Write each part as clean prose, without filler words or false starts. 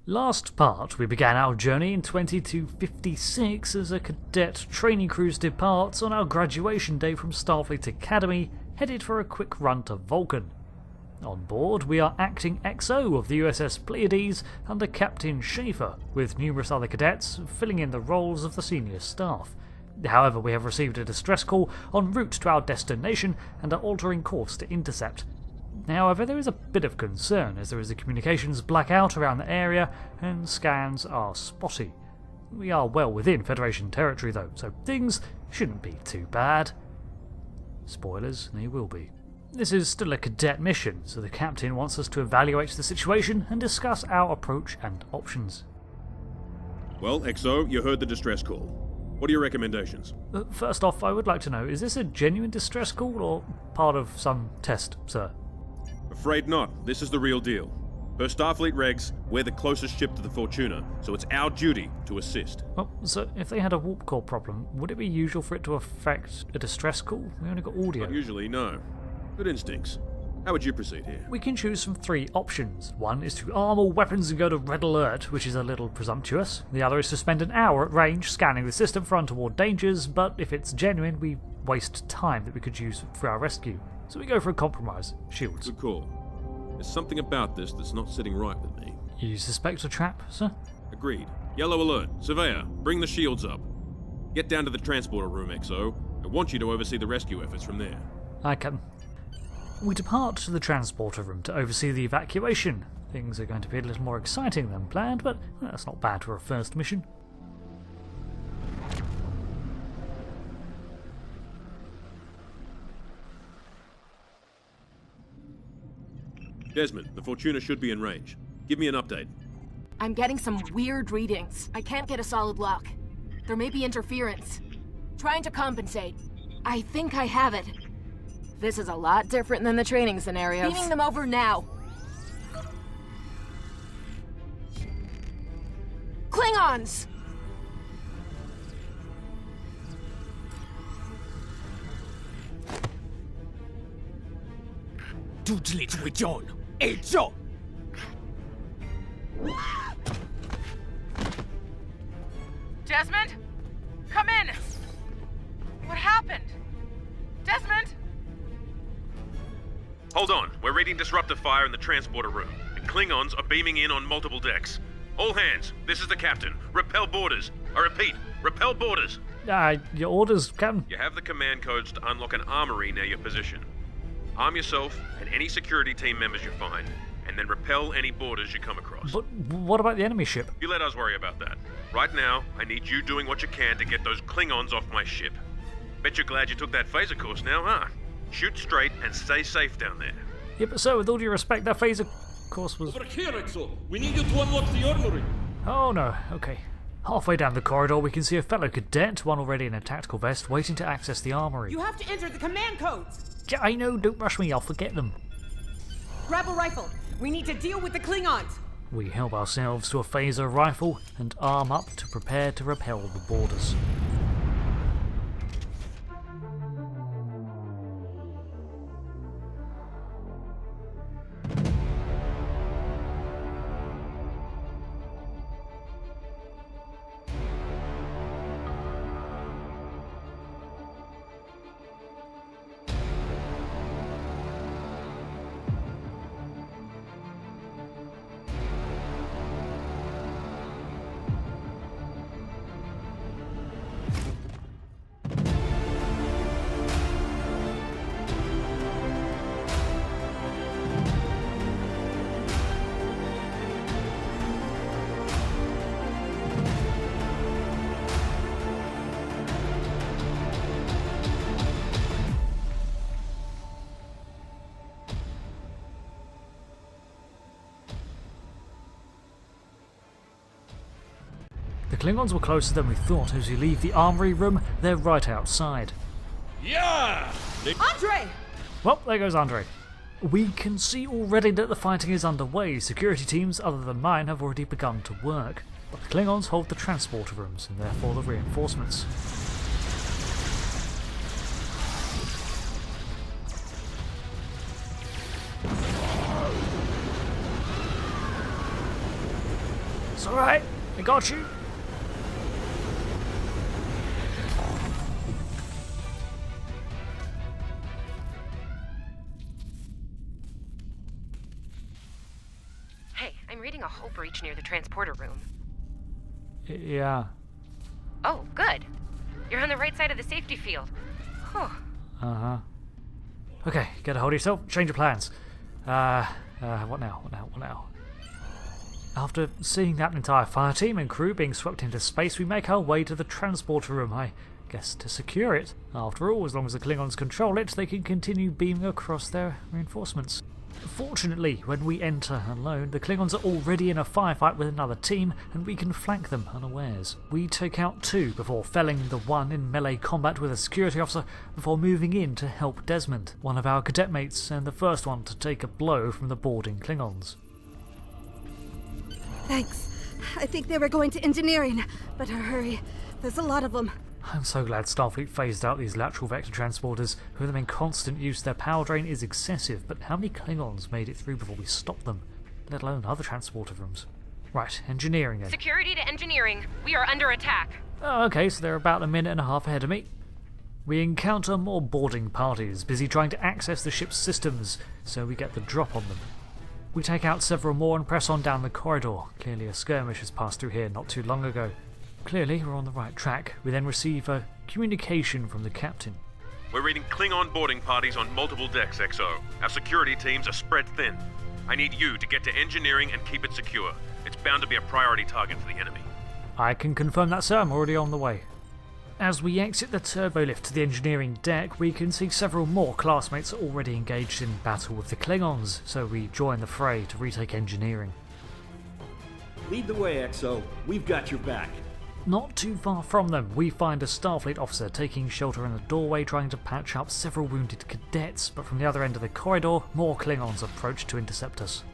Last part, we began our journey in 2256 as a cadet training cruise departs on our graduation day from Starfleet Academy, headed for a quick run to Vulcan. On board, we are acting XO of the USS Pleiades under Captain Schaefer, with numerous other cadets filling in the roles of the senior staff. However, we have received a distress call en route to our destination and are altering course to intercept. However, there is a bit of concern as there is a communications blackout around the area and scans are spotty. We are well within Federation territory though, so things shouldn't be too bad. Spoilers, they will be. This is still a cadet mission, so the captain wants us to evaluate the situation and discuss our approach and options. Well, XO, you heard the distress call. What are your recommendations? First off, I would like to know, is this a genuine distress call or part of some test, sir? Afraid not. This is the real deal. Per Starfleet regs, we're the closest ship to the Fortuna, so it's our duty to assist. Well, so if they had a warp core problem, would it be usual for it to affect a distress call? We only got audio. Not usually, no. Good instincts. How would you proceed here? We can choose from three options. One is to arm all weapons and go to red alert, which is a little presumptuous. The other is to spend an hour at range scanning the system for untoward dangers, but if it's genuine, we waste time that we could use for our rescue. So we go for a compromise. Shields. Good call. There's something about this that's not sitting right with me. You suspect a trap, sir? Agreed. Yellow alert. Surveyor, bring the shields up. Get down to the transporter room, XO. I want you to oversee the rescue efforts from there. I can. We depart to the transporter room to oversee the evacuation. Things are going to be a little more exciting than planned, but that's not bad for a first mission. Desmond, the Fortuna should be in range. Give me an update. I'm getting some weird readings. I can't get a solid lock. There may be interference. Trying to compensate. I think I have it. This is a lot different than the training scenarios. Beaming them over now. Klingons! Desmond? Come in! What happened? Desmond? Hold on. We're reading disruptive fire in the transporter room. The Klingons are beaming in on multiple decks. All hands. This is the captain. Repel boarders. I repeat, repel boarders. Your orders, Captain? You have the command codes to unlock an armory near your position. Arm yourself and any security team members you find, and then repel any boarders you come across. But what about the enemy ship? You let us worry about that. Right now, I need you doing what you can to get those Klingons off my ship. Bet you're glad you took that phaser course now, huh? Shoot straight and stay safe down there. Yeah, but sir, with all due respect, that phaser course was... Over here, Exo! We need you to unlock the armory! Oh no, okay. Halfway down the corridor, we can see a fellow cadet, one already in a tactical vest, waiting to access the armory. You have to enter the command codes! Yeah, I know, don't rush me, I'll forget them. Grab a rifle. We need to deal with the Klingons. We help ourselves to a phaser rifle and arm up to prepare to repel the boarders. The Klingons were closer than we thought. As we leave the armory room, they're right outside. Yeah! Andre! Well, there goes Andre. We can see already that the fighting is underway. Security teams other than mine have already begun to work. But the Klingons hold the transporter rooms and therefore the reinforcements. It's alright. I got you. Hey, I'm reading a hull breach near the transporter room. Yeah. Oh, good. You're on the right side of the safety field. Whew. Uh-huh. Okay, get a hold of yourself. Change your plans. What now? After seeing that entire fire team and crew being swept into space, we make our way to the transporter room, I guess to secure it. After all, as long as the Klingons control it, they can continue beaming across their reinforcements. Fortunately, when we enter alone, the Klingons are already in a firefight with another team, and we can flank them unawares. We take out 2 before felling the one in melee combat with a security officer before moving in to help Desmond, one of our cadet mates, and the first one to take a blow from the boarding Klingons. Thanks. I think they were going to engineering. Better hurry. There's a lot of them. I'm so glad Starfleet phased out these lateral vector transporters. With them in constant use, their power drain is excessive, but how many Klingons made it through before we stopped them? Let alone other transporter rooms. Right, engineering then. Security to engineering. We are under attack. Oh, okay, so they're about a minute and a half ahead of me. We encounter more boarding parties, busy trying to access the ship's systems, so we get the drop on them. We take out several more and press on down the corridor. Clearly a skirmish has passed through here not too long ago. Clearly we're on the right track. We then receive a communication from the captain. We're reading Klingon boarding parties on multiple decks, XO. Our security teams are spread thin. I need you to get to engineering and keep it secure. It's bound to be a priority target for the enemy. I can confirm that, sir. I'm already on the way. As we exit the turbolift to the engineering deck, we can see several more classmates already engaged in battle with the Klingons, so we join the fray to retake engineering. Lead the way, XO. We've got your back. Not too far from them, we find a Starfleet officer taking shelter in the doorway trying to patch up several wounded cadets, but from the other end of the corridor, more Klingons approach to intercept us.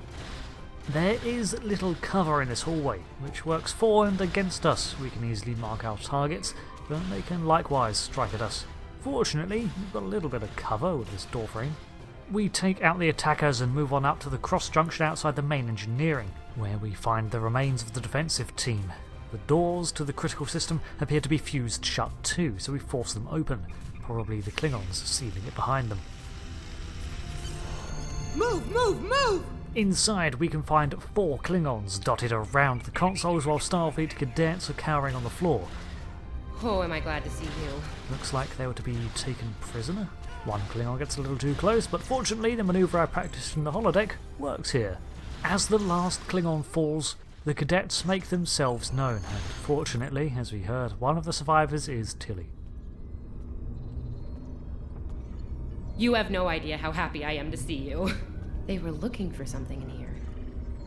There is little cover in this hallway, which works for and against us. We can easily mark our targets, but they can likewise strike at us. Fortunately, we've got a little bit of cover with this doorframe. We take out the attackers and move on up to the cross junction outside the main engineering, where we find the remains of the defensive team. The doors to the critical system appear to be fused shut too, so we force them open, probably the Klingons sealing it behind them. Move! Inside, we can find 4 Klingons dotted around the consoles while Starfleet cadets are cowering on the floor. Oh, am I glad to see you. Looks like they were to be taken prisoner. One Klingon gets a little too close, but fortunately the manoeuvre I practiced in the holodeck works here. As the last Klingon falls, the cadets make themselves known, and fortunately, as we heard, one of the survivors is Tilly. You have no idea how happy I am to see you. They were looking for something in here.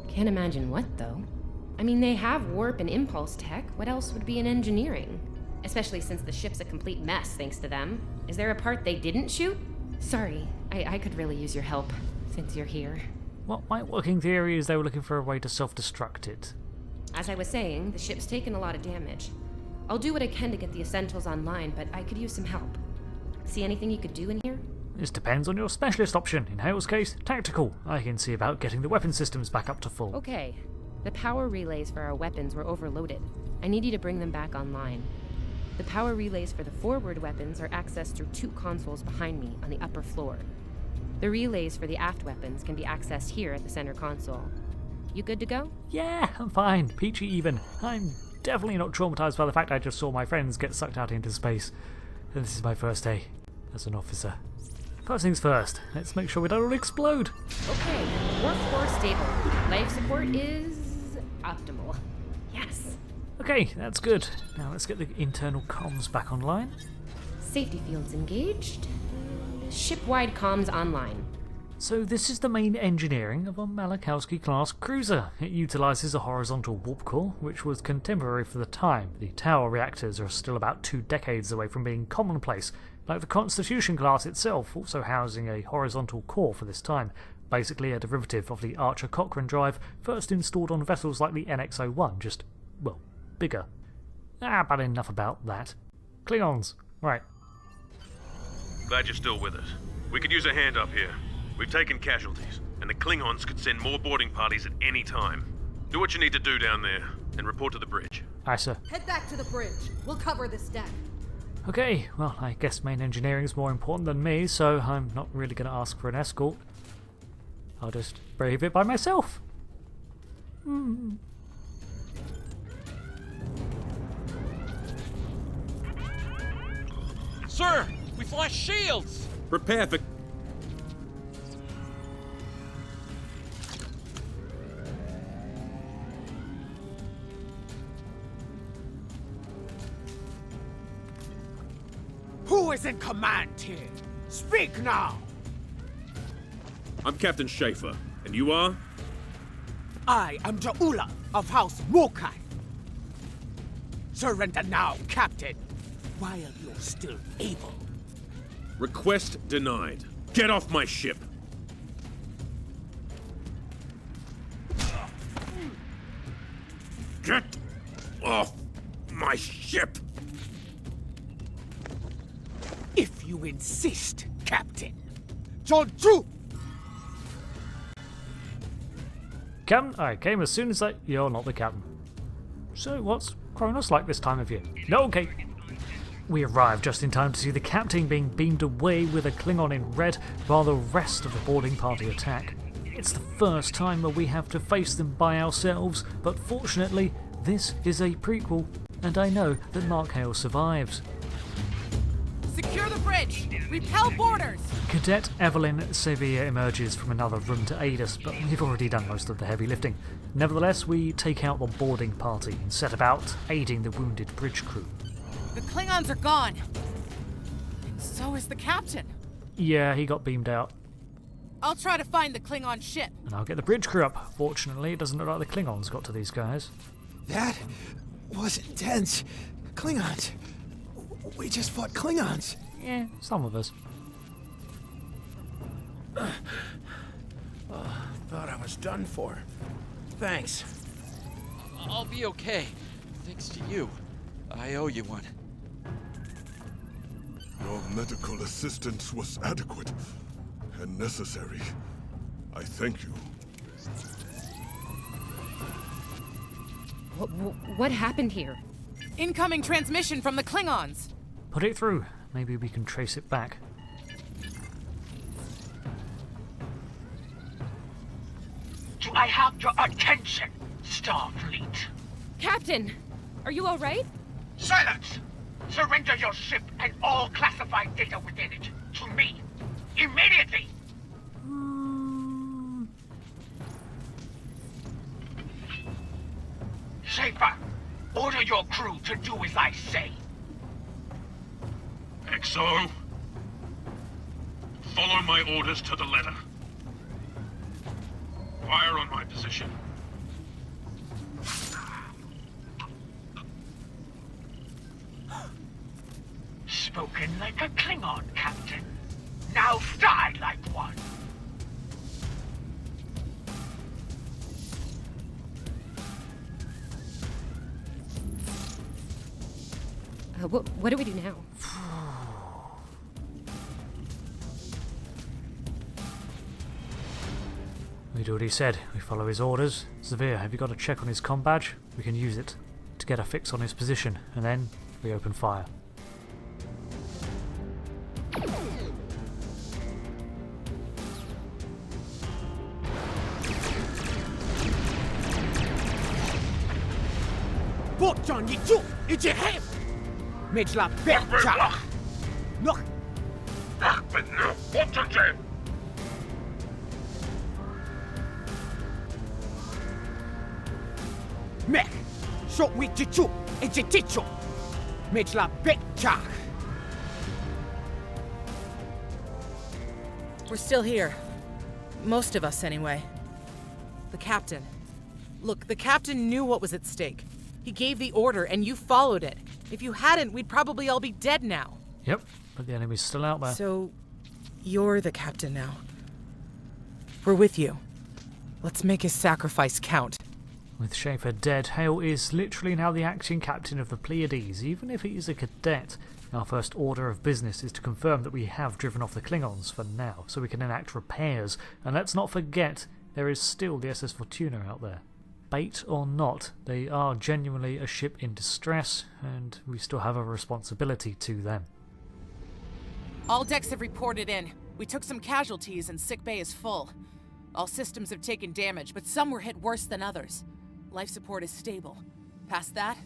Can't imagine what, though. I mean, they have warp and impulse tech. What else would be in engineering? Especially since the ship's a complete mess, thanks to them. Is there a part they didn't shoot? Sorry, I could really use your help, since you're here. Well, my working theory is they were looking for a way to self-destruct it. As I was saying, the ship's taken a lot of damage. I'll do what I can to get the essentials online, but I could use some help. See anything you could do in here? This depends on your specialist option. In Hale's case, tactical. I can see about getting the weapon systems back up to full. Okay. The power relays for our weapons were overloaded. I need you to bring them back online. The power relays for the forward weapons are accessed through 2 consoles behind me on the upper floor. The relays for the aft weapons can be accessed here at the center console. You good to go? Yeah, I'm fine. Peachy even. I'm definitely not traumatized by the fact I just saw my friends get sucked out into space. And this is my first day as an officer. First things first, let's make sure we don't all explode. Okay, warp core stable. Life support is optimal. Yes. Okay, that's good. Now let's get the internal comms back online. Safety fields engaged. Ship-wide comms online. So this is the main engineering of a Malachowski-class cruiser. It utilises a horizontal warp core, which was contemporary for the time. The tower reactors are still about 2 decades away from being commonplace, like the Constitution class itself, also housing a horizontal core for this time, basically a derivative of the Archer-Cochrane drive first installed on vessels like the NX-01, just, well, bigger. But enough about that. Klingons, right. Glad you're still with us. We could use a hand up here. We've taken casualties, and the Klingons could send more boarding parties at any time. Do what you need to do down there, and report to the bridge. Aye, sir. Head back to the bridge. We'll cover this deck. Okay, well, I guess main engineering is more important than me, so I'm not really going to ask for an escort. I'll just brave it by myself. Sir, we flash shields! Prepare for... Who is in command here? Speak now! I'm Captain Schaefer, and you are? I am Jaula of House Mokai. Surrender now, Captain, while you're still able. Request denied. Get off my ship! Get off my ship! If you insist, Captain. Joju! Captain, I came as soon as I... You're not the captain. So what's Kronos like this time of year? No, okay. We arrived just in time to see the captain being beamed away with a Klingon in red while the rest of the boarding party attack. It's the first time that we have to face them by ourselves, but fortunately this is a prequel, and I know that Mark Hale survives. Secure the bridge! Repel boarders! Cadet Evelyn Sevier emerges from another room to aid us, but we've already done most of the heavy lifting. Nevertheless, we take out the boarding party and set about aiding the wounded bridge crew. The Klingons are gone. And so is the captain. Yeah, he got beamed out. I'll try to find the Klingon ship. And I'll get the bridge crew up. Fortunately, it doesn't look like the Klingons got to these guys. That was intense. Klingons. We just fought Klingons. Yeah, some of us. Thought I was done for. Thanks. I'll be okay. Thanks to you. I owe you one. Your medical assistance was adequate and necessary. I thank you. What happened here? Incoming transmission from the Klingons. Put it through. Maybe we can trace it back. Do I have your attention, Starfleet? Captain, are you all right? Silence! Surrender your ship and all classified data within it to me. Immediately! Schaefer, order your crew to do as I say. XO, follow my orders to the letter. Fire on my position. Spoken like a Klingon, Captain. Now die like one. What do we do now? We do what he said. We follow his orders. Severe, have you got a check on his comm badge? We can use it to get a fix on his position, and then we open fire. Botjan Yichu, Ijehem! Mijla Berja! Noch! Ahmed no Fortuna! Mech! Shot with Jichu, Ijetichu! Mijla Berja! We're still here. Most of us, anyway. The captain. Look, the captain knew what was at stake. He gave the order, and you followed it. If you hadn't, we'd probably all be dead now. Yep, but the enemy's still out there. So, you're the captain now. We're with you. Let's make his sacrifice count. With Schaefer dead, Hale is literally now the acting captain of the Pleiades. Even if he is a cadet, our first order of business is to confirm that we have driven off the Klingons for now, so we can enact repairs. And let's not forget, there is still the USS Fortuna out there. bait or not, they are genuinely a ship in distress, and we still have a responsibility to them. All decks have reported in. We took some casualties and sickbay is full. All systems have taken damage, but some were hit worse than others. Life support is stable. Past that,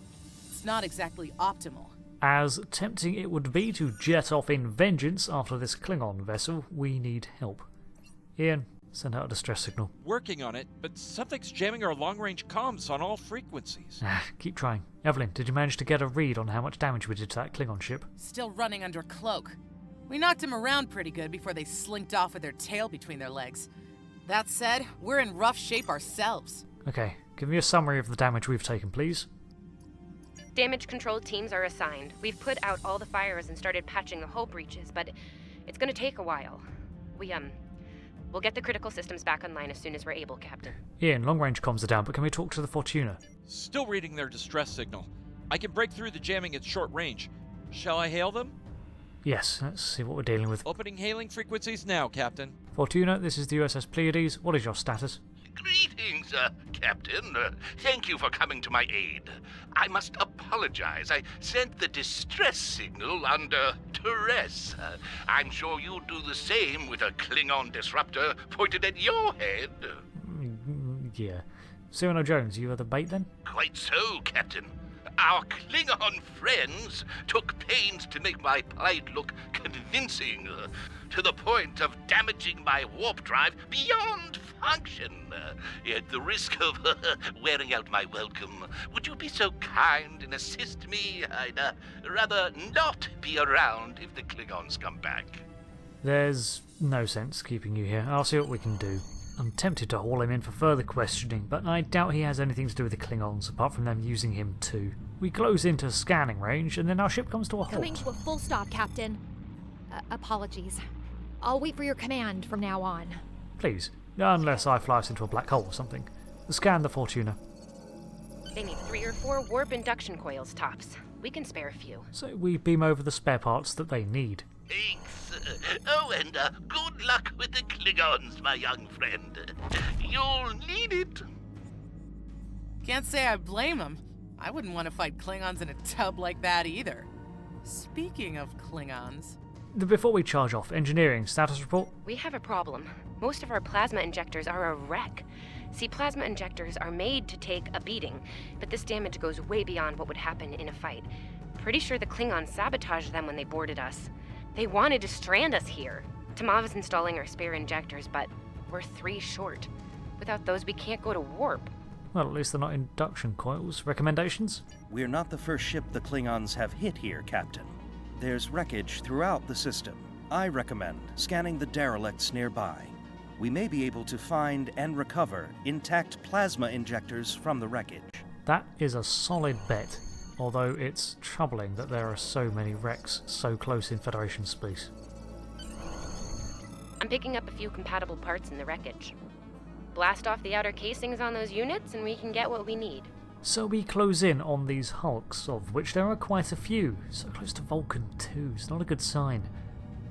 it's not exactly optimal. As tempting it would be to jet off in vengeance after this Klingon vessel, we need help. Ian, send out a distress signal. Working on it, but something's jamming our long-range comms on all frequencies. Keep trying. Evelyn, did you manage to get a read on how much damage we did to that Klingon ship? Still running under cloak. We knocked him around pretty good before they slinked off with their tail between their legs. That said, we're in rough shape ourselves. Okay, give me a summary of the damage we've taken, please. Damage control teams are assigned. We've put out all the fires and started patching the hull breaches, but it's gonna take a while. We'll get the critical systems back online as soon as we're able, Captain. Ian, long-range comms are down, but can we talk to the Fortuna? Still reading their distress signal. I can break through the jamming at short range. Shall I hail them? Yes, let's see what we're dealing with. Opening hailing frequencies now, Captain. Fortuna, this is the USS Pleiades. What is your status? Greetings, Captain. Thank you for coming to my aid. I must apologize. I sent the distress signal under duress. I'm sure you'll do the same with a Klingon disruptor pointed at your head. Yeah. Cyrano Jones, you are the bait then? Quite so, Captain. Our Klingon friends took pains to make my plight look convincing, to the point of damaging my warp drive beyond function. At the risk of wearing out my welcome, would you be so kind and assist me? I'd rather not be around if the Klingons come back. There's no sense keeping you here. I'll see what we can do. I'm tempted to haul him in for further questioning, but I doubt he has anything to do with the Klingons, apart from them using him too. We close into scanning range, and then our ship comes to a halt. Coming to a full stop, Captain. Apologies. I'll wait for your command from now on. Please, unless I fly us into a black hole or something. Scan the Fortuna. They need 3 or 4 warp induction coils tops. We can spare a few. So we beam over the spare parts that they need. Thanks. Oh, and good luck with the Klingons, my young friend. You'll need it. Can't say I blame him. I wouldn't want to fight Klingons in a tub like that either. Speaking of Klingons... Before we charge off, engineering status report? We have a problem. Most of our plasma injectors are a wreck. See, plasma injectors are made to take a beating, but this damage goes way beyond what would happen in a fight. Pretty sure the Klingons sabotaged them when they boarded us. They wanted to strand us here. Tamava's installing our spare injectors, but we're 3 short. Without those, we can't go to warp. Well, at least they're not induction coils. Recommendations? We're not the first ship the Klingons have hit here, Captain. There's wreckage throughout the system. I recommend scanning the derelicts nearby. We may be able to find and recover intact plasma injectors from the wreckage. That is a solid bet, although it's troubling that there are so many wrecks so close in Federation space. I'm picking up a few compatible parts in the wreckage. Blast off the outer casings on those units and we can get what we need. So we close in on these hulks, of which there are quite a few. So close to Vulcan too, it's not a good sign.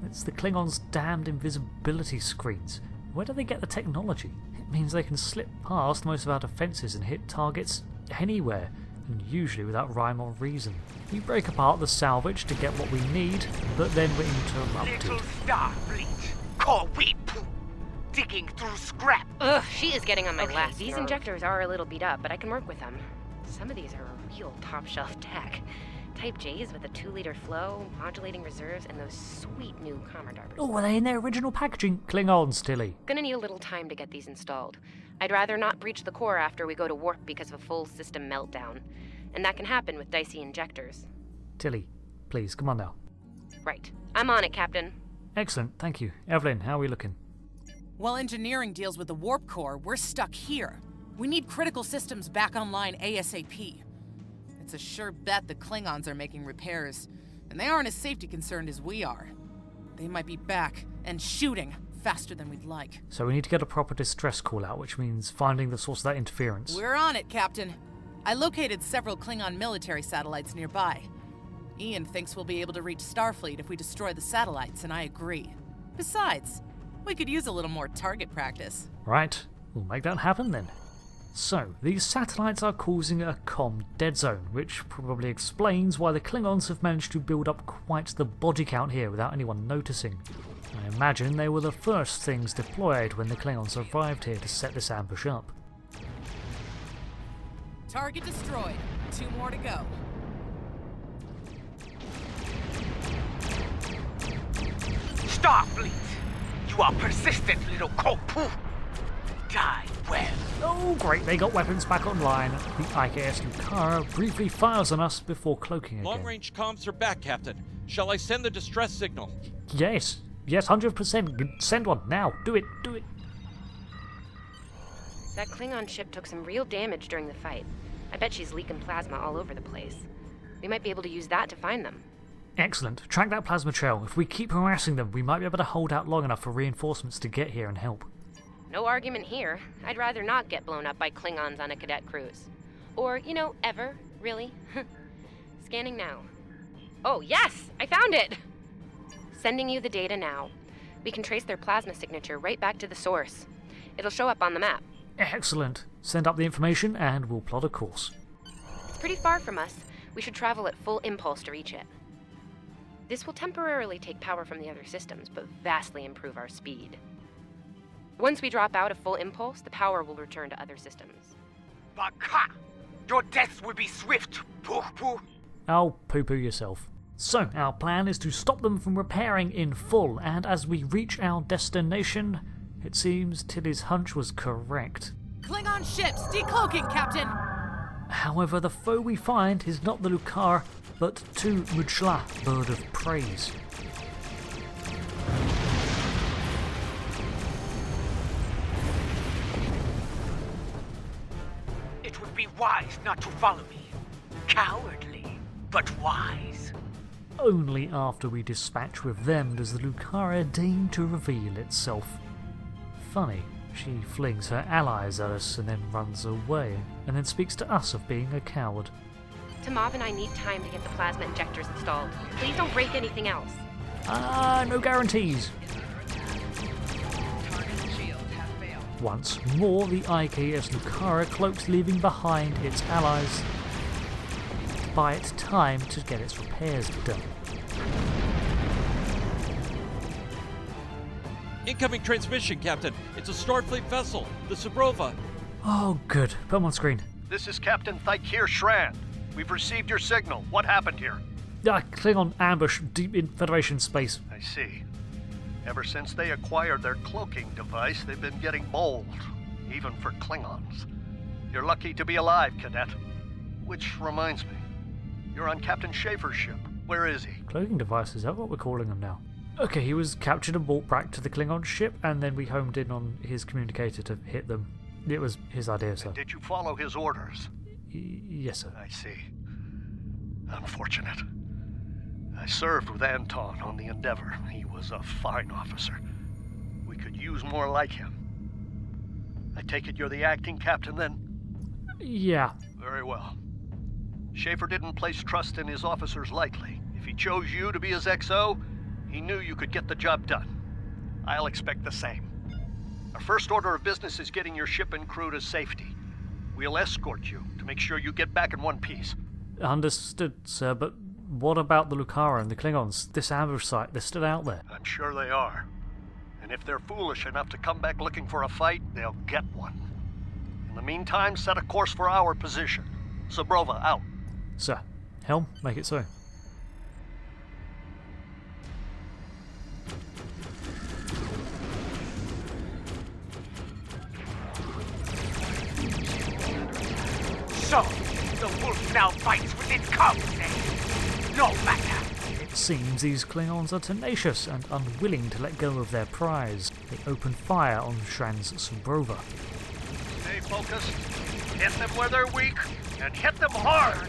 It's the Klingons' damned invisibility screens. Where do they get the technology? It means they can slip past most of our defences and hit targets anywhere, and usually without rhyme or reason. We break apart the salvage to get what we need, but then we're interrupted. Little Starfleet, core weep, digging through scrap. Ugh, she is getting on my Okay, last. These so- injectors are a little beat up, but I can work with them. Some of these are real top-shelf tech. Type J's with a 2-liter flow, modulating reserves, and those sweet new Commodores. Oh, are they in their original packaging? Klingons, Tilly. Gonna need a little time to get these installed. I'd rather not breach the core after we go to warp because of a full system meltdown. And that can happen with dicey injectors. Tilly, please, come on now. Right. I'm on it, Captain. Excellent, thank you. Evelyn, how are we looking? While engineering deals with the warp core, we're stuck here. We need critical systems back online ASAP. It's a sure bet the Klingons are making repairs, and they aren't as safety concerned as we are. They might be back and shooting faster than we'd like. So we need to get a proper distress call out, which means finding the source of that interference. We're on it, Captain. I located several Klingon military satellites nearby. Ian thinks we'll be able to reach Starfleet if we destroy the satellites, and I agree. Besides, we could use a little more target practice. Right, we'll make that happen then. So, these satellites are causing a comm dead zone, which probably explains why the Klingons have managed to build up quite the body count here without anyone noticing. I imagine they were the first things deployed when the Klingons arrived here to set this ambush up. Target destroyed. 2 more to go. Starfleet! You are persistent, little cockpoo! Die well. Oh great, they got weapons back online. The IKS Lucara briefly fires on us before cloaking again. Long-range comms are back, Captain. Shall I send the distress signal? Yes, 100%. Send one, now. Do it. That Klingon ship took some real damage during the fight. I bet she's leaking plasma all over the place. We might be able to use that to find them. Excellent. Track that plasma trail. If we keep harassing them, we might be able to hold out long enough for reinforcements to get here and help. No argument here. I'd rather not get blown up by Klingons on a cadet cruise. Or, ever, really. Scanning now. Oh, yes! I found it! Sending you the data now. We can trace their plasma signature right back to the source. It'll show up on the map. Excellent. Send up the information and we'll plot a course. It's pretty far from us. We should travel at full impulse to reach it. This will temporarily take power from the other systems, but vastly improve our speed. Once we drop out of full impulse, the power will return to other systems. Baka! Your death will be swift, poo-poo! Oh, poo-poo yourself. So, our plan is to stop them from repairing in full, and as we reach our destination, it seems Tilly's hunch was correct. Klingon ships, decloaking, Captain! However, the foe we find is not the Lucara, but two Mujla, bird of praise. It would be wise not to follow me. Cowardly, but wise. Only after we dispatch with them does the Lucara deign to reveal itself. Funny, she flings her allies at us and then runs away, and then speaks to us of being a coward. Tamav and I need time to get the plasma injectors installed. Please don't break anything else. No guarantees. Once more, the IKS Lucara cloaks, leaving behind its allies to buy it time to get its repairs done. Incoming transmission, Captain. It's a Starfleet vessel, the Sebrova. Oh, good. Put them on screen. This is Captain Thykir Shran. We've received your signal. What happened here? Klingon ambush deep in Federation space. I see. Ever since they acquired their cloaking device, they've been getting bold, even for Klingons. You're lucky to be alive, Cadet. Which reminds me, you're on Captain Schaefer's ship. Where is he? Cloaking device, is that what we're calling him now? Okay, he was captured and brought back to the Klingon ship, and then we homed in on his communicator to hit them. It was his idea, sir. Did you follow his orders? Yes, sir. I see. Unfortunate. I served with Anton on the Endeavor. He was a fine officer. We could use more like him. I take it you're the acting captain, then? Yeah. Very well. Schaefer didn't place trust in his officers lightly. If he chose you to be his XO, he knew you could get the job done. I'll expect the same. Our first order of business is getting your ship and crew to safety. We'll escort you to make sure you get back in one piece. Understood, sir, but what about the Lucara and the Klingons? This ambush site, they're still out there. I'm sure they are. And if they're foolish enough to come back looking for a fight, they'll get one. In the meantime, set a course for our position. Sebrova, out. Sir. Helm, make it so. So, the wolf now fights with its cubs, eh? No matter. It seems these Klingons are tenacious and unwilling to let go of their prize. They open fire on Shran's Sebrova. Stay focused, hit them where they're weak, and hit them hard!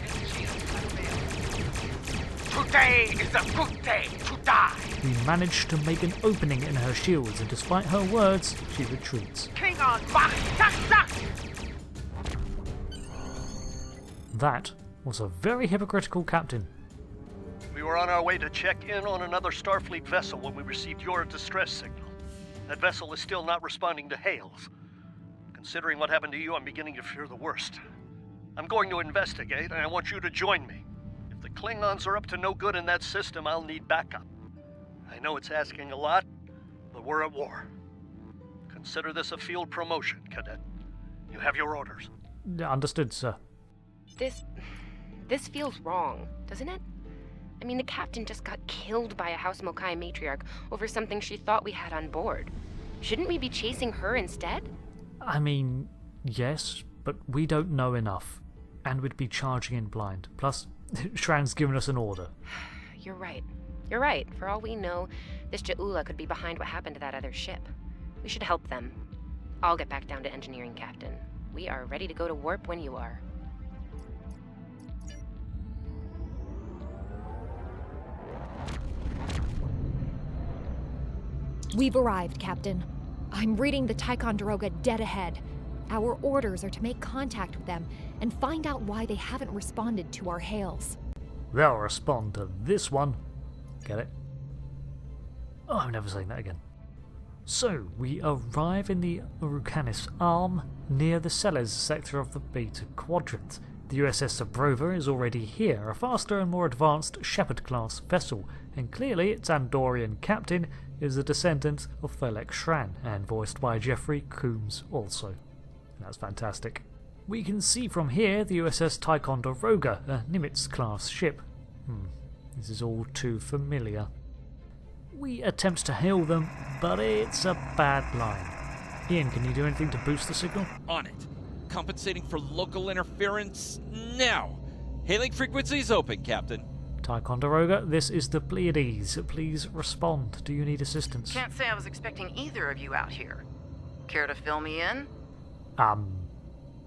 Today is a good day to die! We manage to make an opening in her shields, and despite her words, she retreats. Klingon, back, duck, duck! That was a very hypocritical captain. We were on our way to check in on another Starfleet vessel when we received your distress signal. That vessel is still not responding to hails. Considering what happened to you, I'm beginning to fear the worst. I'm going to investigate, and I want you to join me. If the Klingons are up to no good in that system, I'll need backup. I know it's asking a lot, but we're at war. Consider this a field promotion, Cadet. You have your orders. Understood, sir. This feels wrong, doesn't it? I mean, the captain just got killed by a House Mokai matriarch over something she thought we had on board. Shouldn't we be chasing her instead? I mean, yes, but we don't know enough, and we'd be charging in blind. Plus, Shran's given us an order. You're right. You're right. For all we know, this Ja'ula could be behind what happened to that other ship. We should help them. I'll get back down to engineering, Captain. We are ready to go to warp when you are. We've arrived, Captain. I'm reading the Ticonderoga dead ahead. Our orders are to make contact with them and find out why they haven't responded to our hails. They'll respond to this one. Get it? Oh, I'm never saying that again. So, we arrive in the Urucanis Arm, near the Celes sector of the Beta Quadrant. The USS Sebrova is already here, a faster and more advanced Shepard-class vessel, and clearly its Andorian captain is a descendant of Thelek Shran, and voiced by Jeffrey Coombs also. That's fantastic. We can see from here the USS Ticonderoga, a Nimitz-class ship. This is all too familiar. We attempt to hail them, but it's a bad line. Ian, can you do anything to boost the signal? On it. Compensating for local interference now. Hailing frequencies open, Captain. Ticonderoga, this is the Pleiades. Please respond. Do you need assistance? Can't say I was expecting either of you out here. Care to fill me in?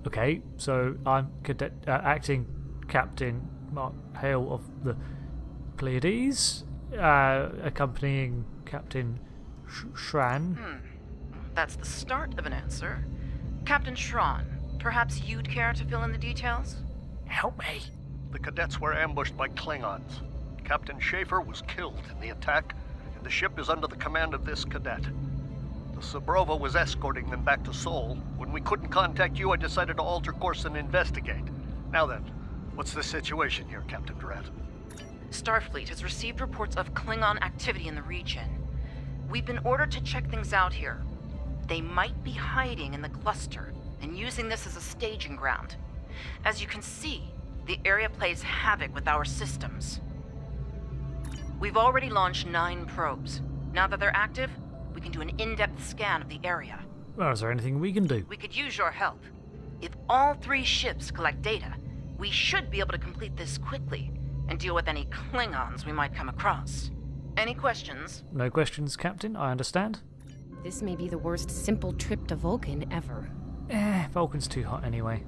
Okay, so I'm cadet, acting Captain Mark Hale of the Pleiades, accompanying Captain Shran. That's the start of an answer. Captain Shran, perhaps you'd care to fill in the details? Help me. The cadets were ambushed by Klingons. Captain Schaefer was killed in the attack, and the ship is under the command of this cadet. The Sebrova was escorting them back to Seoul. When we couldn't contact you, I decided to alter course and investigate. Now then, what's the situation here, Captain Durant? Starfleet has received reports of Klingon activity in the region. We've been ordered to check things out here. They might be hiding in the cluster and using this as a staging ground. As you can see, the area plays havoc with our systems. We've already launched 9 probes. Now that they're active, we can do an in-depth scan of the area. Well, is there anything we can do? We could use your help. If all 3 ships collect data, we should be able to complete this quickly and deal with any Klingons we might come across. Any questions? No questions, Captain. I understand. This may be the worst simple trip to Vulcan ever. Vulcan's too hot anyway.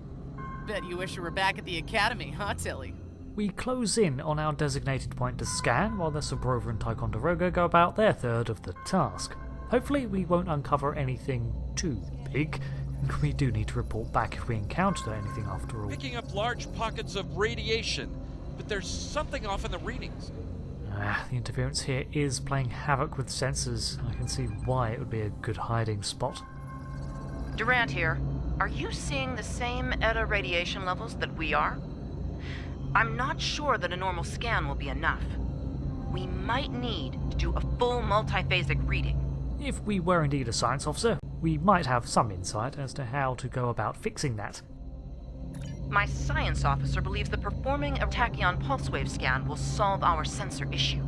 Bet you wish you were back at the academy, huh, Tilly? We close in on our designated point to scan, while the Sebrova and Ticonderoga go about their third of the task. Hopefully we won't uncover anything too big. We do need to report back if we encounter anything after all. Picking up large pockets of radiation, but there's something off in the readings. The interference here is playing havoc with sensors. I can see why it would be a good hiding spot. Durant here. Are you seeing the same ETA radiation levels that we are? I'm not sure that a normal scan will be enough. We might need to do a full multiphasic reading. If we were indeed a science officer, we might have some insight as to how to go about fixing that. My science officer believes that performing a tachyon pulse wave scan will solve our sensor issue.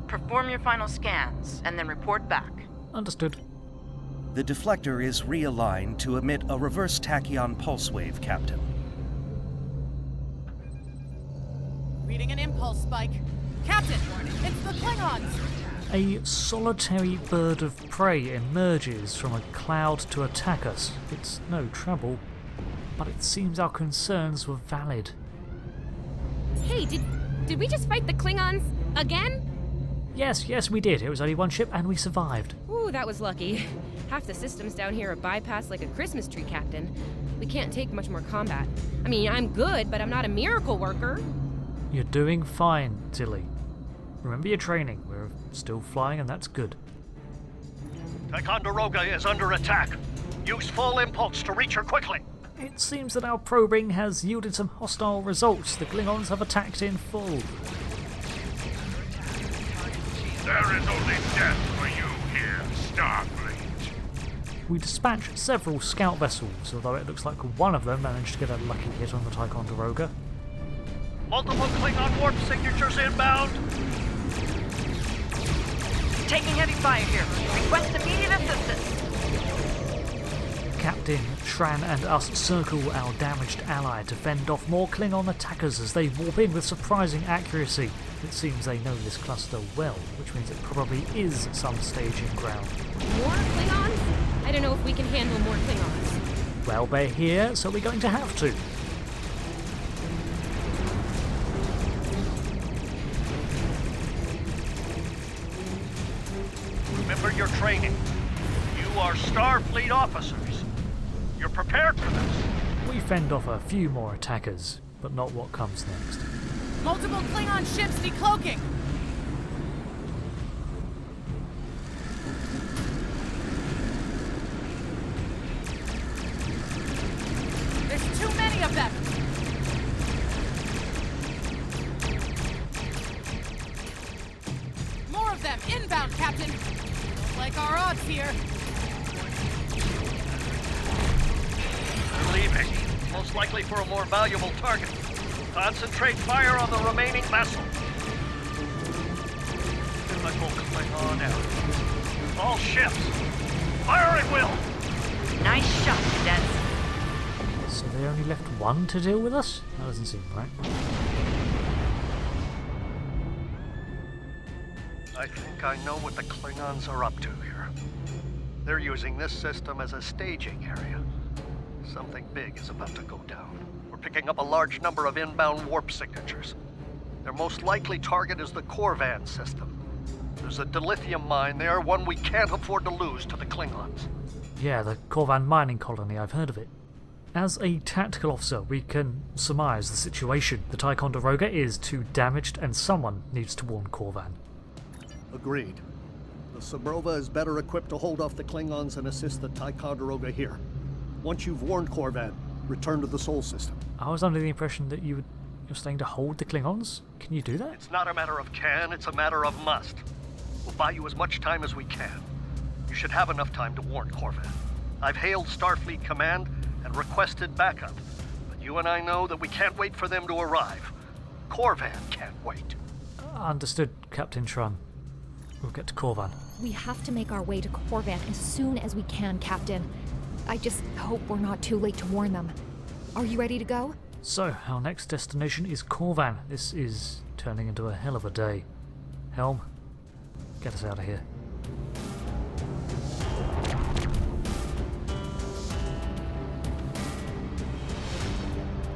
Perform your final scans and then report back. Understood. The deflector is realigned to emit a reverse tachyon pulse wave, Captain. Reading an impulse spike. Captain, it's the Klingons! A solitary bird of prey emerges from a cloud to attack us. It's no trouble, but it seems our concerns were valid. Hey, did we just fight the Klingons again? Yes, we did. It was only one ship and we survived. Ooh, that was lucky. Half the systems down here are bypassed like a Christmas tree, Captain. We can't take much more combat. I mean, I'm good, but I'm not a miracle worker. You're doing fine, Tilly. Remember your training. We're still flying and that's good. Ticonderoga is under attack. Use full impulse to reach her quickly. It seems that our probing has yielded some hostile results. The Klingons have attacked in full. There is only death for you here, Starfleet. We dispatched several scout vessels, although it looks like one of them managed to get a lucky hit on the Ticonderoga. Multiple Klingon warp signatures inbound. Taking heavy fire here. Request immediate assistance. Captain, Shran and us circle our damaged ally to fend off more Klingon attackers as they warp in with surprising accuracy. It seems they know this cluster well, which means it probably is some staging ground. More Klingons? I don't know if we can handle more Klingons. Well, they're here, so we're going to have to. Remember your training. You are Starfleet officers. You're prepared for this. We fend off a few more attackers, but not what comes next. Multiple Klingon ships decloaking! There's too many of them! More of them! Inbound, Captain! Don't like our odds here. They're leaving. Most likely for a more valuable target. Concentrate fire on the remaining vessel. Chemical Klingon out. All ships. Fire at will. Nice shot, cadets. So they only left one to deal with us? That doesn't seem right. I think I know what the Klingons are up to here. They're using this system as a staging area. Something big is about to go down. We're picking up a large number of inbound warp signatures. Their most likely target is the Corvan system. There's a dilithium mine there, one we can't afford to lose to the Klingons. Yeah, the Corvan mining colony, I've heard of it. As a tactical officer, we can surmise the situation. The Ticonderoga is too damaged and someone needs to warn Corvan. Agreed. The Sebrova is better equipped to hold off the Klingons and assist the Ticonderoga here. Once you've warned Corvan, return to the Sol system. I was under the impression that you're staying to hold the Klingons. Can you do that? It's not a matter of can, it's a matter of must. We'll buy you as much time as we can. You should have enough time to warn Corvan. I've hailed Starfleet Command and requested backup, but you and I know that we can't wait for them to arrive. Corvan can't wait. Understood, Captain Shran. We'll get to Corvan. We have to make our way to Corvan as soon as we can, Captain. I just hope we're not too late to warn them. Are you ready to go? So, our next destination is Corvan. This is turning into a hell of a day. Helm, get us out of here.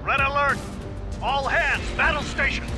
Red alert! All hands, battle stations!